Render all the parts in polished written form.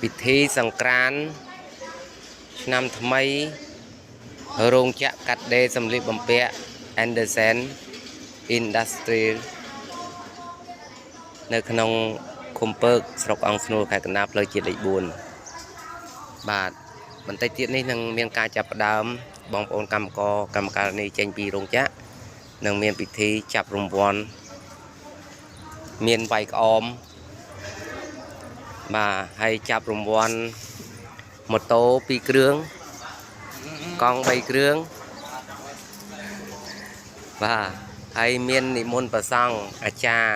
ពិធីសង្ក្រាន្តឆ្នាំថ្មីរោងចក្រកាត់ដេរសម្លៀកបំពាក់ Anderson Industry នៅក្នុងឃុំពើកស្រុកអង្គស្នួលខេត្តកណ្ដាលផ្លូវជាតិលេខ 4 បាទបន្តិចទៀតនេះនឹងមានការចាប់ផ្ដើមបងប្អូនកម្មការនេះចេញពីរោងចក្រនឹងមានពិធីចាប់រង្វាន់មានបាយក្អមបាទហើយចាប់រង្វាន់ម៉ូតូ2គ្រឿងកង់3គ្រឿងបាទហើយមាននិមន្តព្រះសង្ឃអាចារ្យ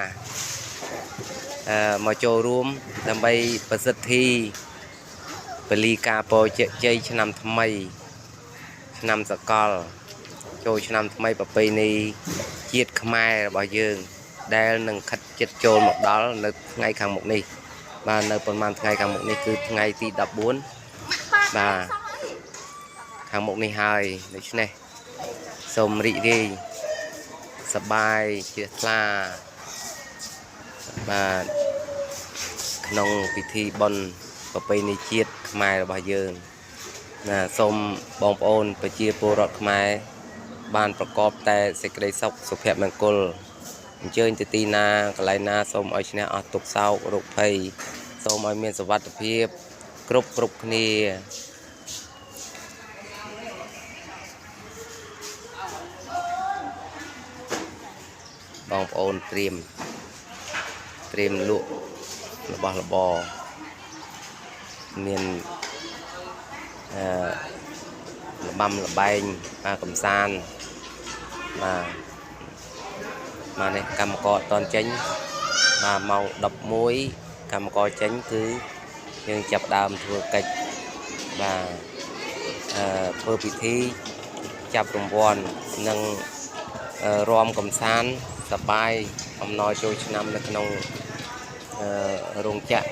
មកចូលរួមដើម្បីប្រសិទ្ធិពលីការពរជ័យឆ្នាំថ្មីឆ្នាំសកលចូលឆ្នាំថ្មីប្រពៃណីជាតិខ្មែររបស់យើងដែលនឹងខិតជិតចូលមកដល់នៅថ្ងៃខាងមុខនេះបាទនៅប្រហែលថ្ងៃខាងមុខនេះគឺថ្ងៃទី 14 បាទខាងមុខនេះហើយដូច្នេះសូមរីករាយសប្បាយជ្រះថ្លាបាទក្នុងពិធីបុណ្យប្រពៃណីជាតិខ្មែររបស់យើងណាសូមបងប្អូនប្រជាពលរដ្ឋខ្មែរបានប្រកបតែសេចក្តីសុខសុភមង្គលអញ្ជើញទៅទីណាកន្លែងណាសូមឲ្យឈ្នះអស់ទុក្ខសោករោគភ័យសូមឲ្យមានសុវត្ថិភាពគ្រប់គ្នាបងប្អូនត្រៀមលក់របស់របរមានលំលបែងកំសាន្តបាទនេះកម្មករអត់តន់ចេញបាទម៉ោង 11 កម្មករចេញគឺយើងចាប់ដើមធ្វើកិច្ចបាទធ្វើពិធីចាប់រង្វាន់និងរាំកំសាន្តសប្បាយអំណរចូលឆ្នាំនៅក្នុងរោងចក្រ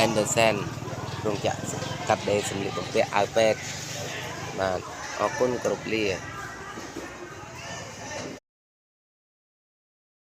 Anderson រោងចក្រកាត់ដេរសម្លៀកបំពាក់អាវពេទ្យបាទអរគុណគ្រប់លា